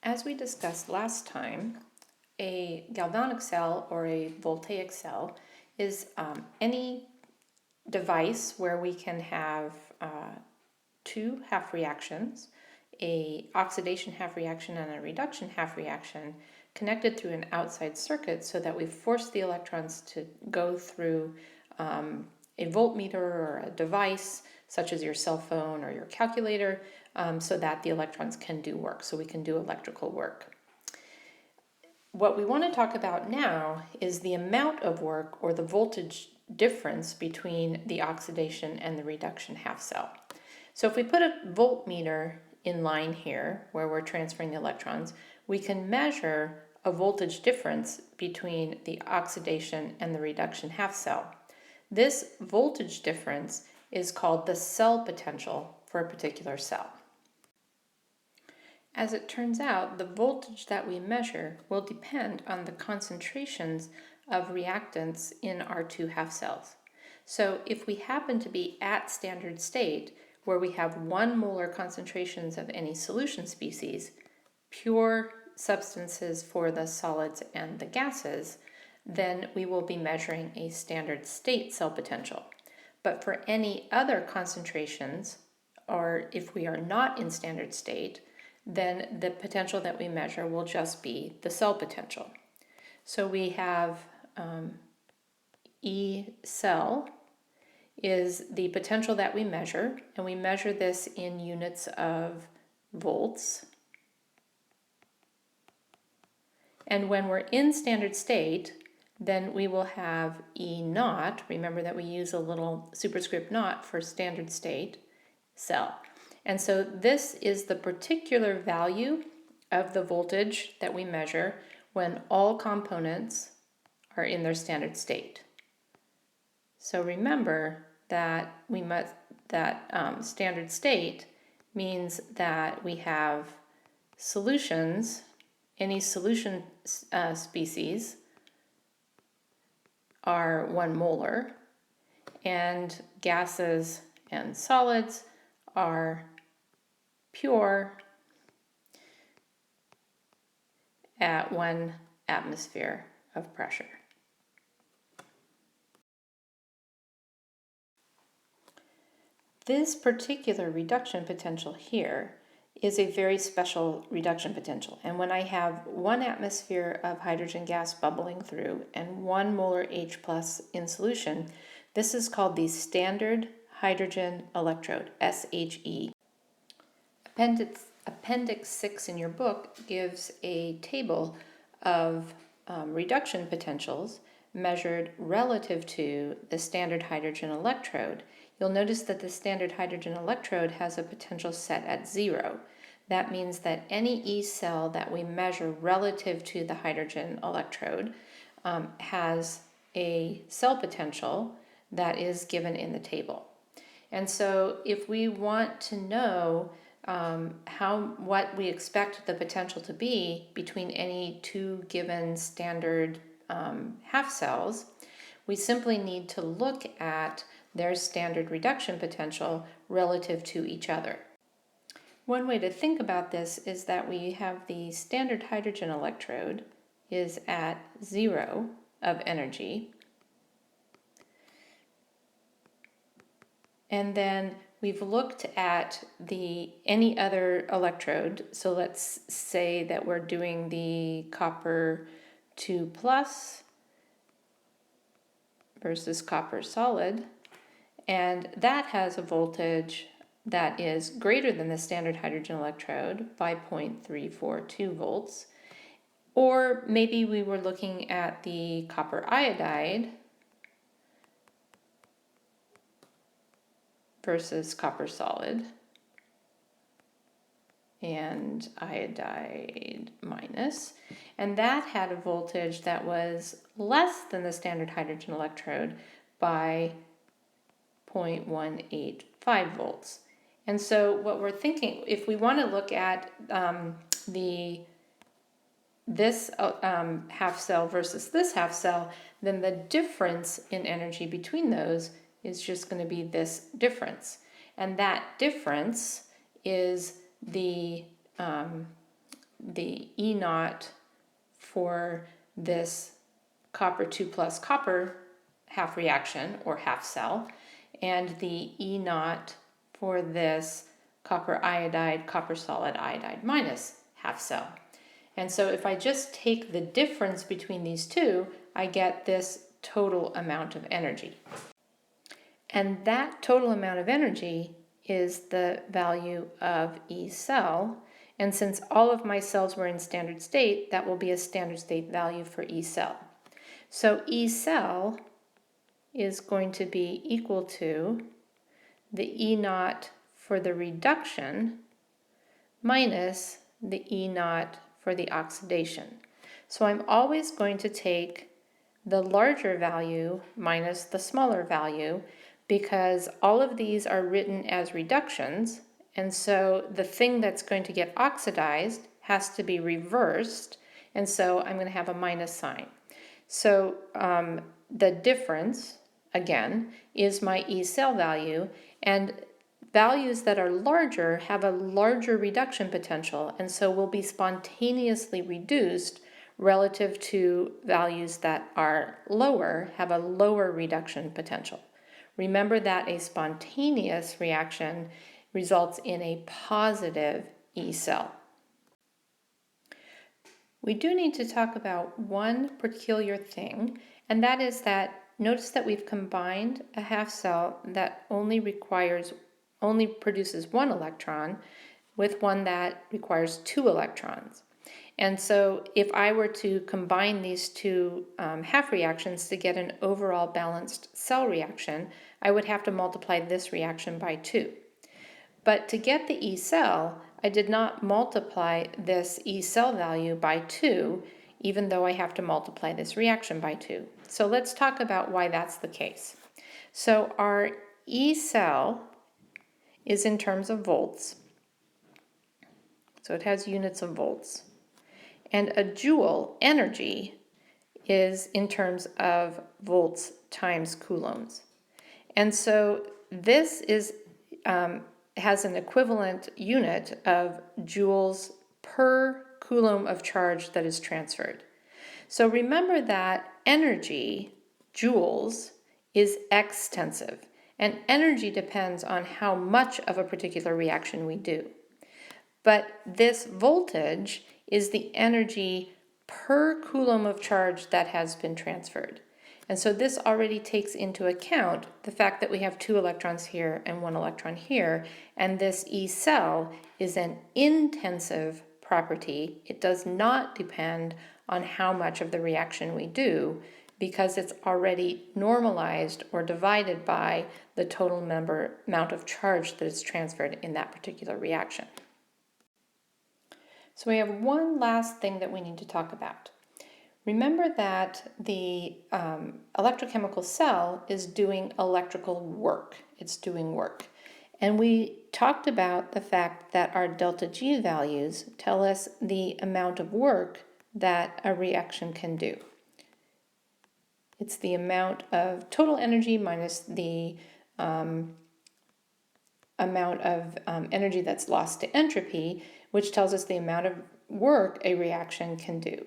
As we discussed last time, a galvanic cell or a voltaic cell is any device where we can have two half reactions, a oxidation half reaction and a reduction half reaction, connected through an outside circuit so that we force the electrons to go through a voltmeter or a device such as your cell phone or your calculator, so that the electrons can do work, so we can do electrical work. What we want to talk about now is the amount of work or the voltage difference between the oxidation and the reduction half cell. So if we put a voltmeter in line here where we're transferring the electrons, we can measure a voltage difference between the oxidation and the reduction half cell. This voltage difference is called the cell potential for a particular cell. As it turns out, the voltage that we measure will depend on the concentrations of reactants in our two half cells. So if we happen to be at standard state, where we have 1 molar concentrations of any solution species, pure substances for the solids and the gases, then we will be measuring a standard state cell potential. But for any other concentrations, or if we are not in standard state, then the potential that we measure will just be the cell potential. So we have Ecell is the potential that we measure, and we measure this in units of volts. And when we're in standard state, then we will have E naught. Remember that we use a little superscript naught for standard state cell. And so this is the particular value of the voltage that we measure when all components are in their standard state. So remember that standard state means that we have solutions, any solution species are 1 molar, and gases and solids are pure at 1 atmosphere of pressure. This particular reduction potential here is a very special reduction potential. And when I have 1 atmosphere of hydrogen gas bubbling through and 1 molar H plus in solution, this is called the standard hydrogen electrode, SHE. Appendix 6 in your book gives a table of reduction potentials measured relative to the standard hydrogen electrode. You'll notice that the standard hydrogen electrode has a potential set at 0. That means that any E cell that we measure relative to the hydrogen electrode has a cell potential that is given in the table. And so if we want to know what we expect the potential to be between any 2 given standard half cells, we simply need to look at their standard reduction potential relative to each other. One way to think about this is that we have the standard hydrogen electrode is at 0 of energy, and then we've looked at any other electrode. So let's say that we're doing the copper 2 plus versus copper solid, and that has a voltage that is greater than the standard hydrogen electrode by 0.342 volts. Or maybe we were looking at the copper iodide versus copper solid and iodide minus, and that had a voltage that was less than the standard hydrogen electrode by 0.185 volts. And so what we're thinking, if we want to look at this half cell versus this half cell, then the difference in energy between those is just going to be this difference. And that difference is the the E naught for this copper 2 plus copper half reaction or half cell, and the E naught for this copper iodide, copper solid iodide minus half cell. And so if I just take the difference between these two, I get this total amount of energy. And that total amount of energy is the value of Ecell. And since all of my cells were in standard state, that will be a standard state value for Ecell. So Ecell is going to be equal to the E naught for the reduction minus the E naught for the oxidation. So I'm always going to take the larger value minus the smaller value, because all of these are written as reductions, and so the thing that's going to get oxidized has to be reversed, and so I'm going to have a minus sign. So the difference, again, is my Ecell value, and values that are larger have a larger reduction potential, and so will be spontaneously reduced relative to values that are lower, have a lower reduction potential. Remember that a spontaneous reaction results in a positive Ecell. We do need to talk about one peculiar thing, and that is that notice that we've combined a half cell that only produces one electron with one that requires 2 electrons. And so if I were to combine these two half reactions to get an overall balanced cell reaction, I would have to multiply this reaction by 2. But to get the Ecell, I did not multiply this Ecell value by 2, even though I have to multiply this reaction by 2. So let's talk about why that's the case. So our Ecell is in terms of volts. So it has units of volts. And a joule, energy, is in terms of volts times coulombs. And so this has an equivalent unit of joules per coulomb of charge that is transferred. So remember that energy, joules, is extensive, and energy depends on how much of a particular reaction we do. But this voltage is the energy per coulomb of charge that has been transferred. And so this already takes into account the fact that we have 2 electrons here and 1 electron here, and this Ecell is an intensive property. It does not depend on how much of the reaction we do, because it's already normalized or divided by the total amount of charge that is transferred in that particular reaction. So we have one last thing that we need to talk about. Remember that the electrochemical cell is doing electrical work. It's doing work. And we talked about the fact that our delta G values tell us the amount of work that a reaction can do. It's the amount of total energy minus the amount of energy that's lost to entropy, which tells us the amount of work a reaction can do.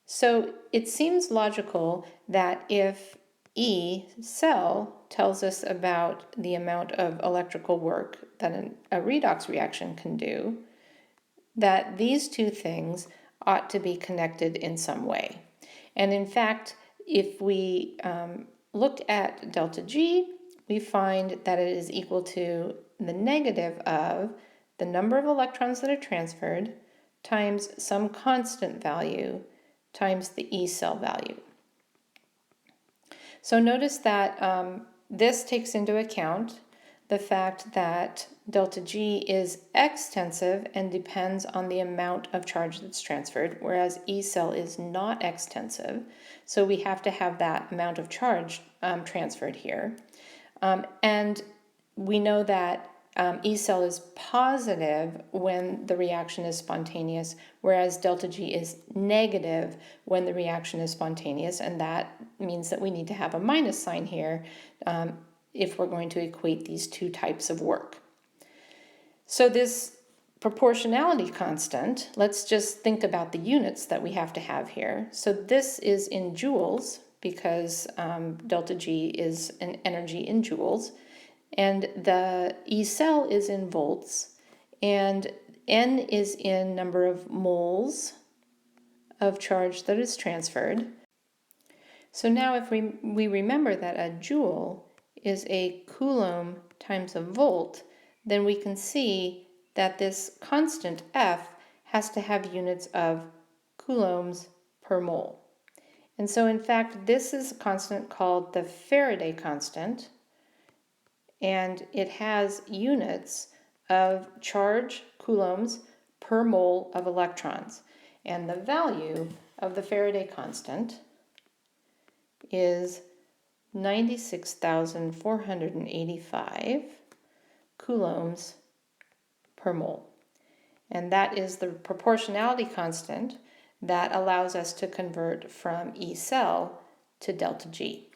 So it seems logical that if Ecell tells us about the amount of electrical work that a redox reaction can do, that these two things ought to be connected in some way. And in fact, if we look at delta G, we find that it is equal to the negative of the number of electrons that are transferred times some constant value times the Ecell value. So notice that this takes into account the fact that delta G is extensive and depends on the amount of charge that's transferred, whereas Ecell is not extensive. So we have to have that amount of charge transferred here. And we know that Ecell is positive when the reaction is spontaneous, whereas delta G is negative when the reaction is spontaneous, and that means that we need to have a minus sign here if we're going to equate these two types of work. So this proportionality constant, let's just think about the units that we have to have here. So this is in joules because delta G is an energy in joules, and the Ecell is in volts, and N is in number of moles of charge that is transferred. So now if we remember that a joule is a coulomb times a volt, then we can see that this constant F has to have units of coulombs per mole. And so in fact, this is a constant called the Faraday constant, and it has units of charge coulombs per mole of electrons. And the value of the Faraday constant is 96,485 coulombs per mole. And that is the proportionality constant that allows us to convert from Ecell to delta G.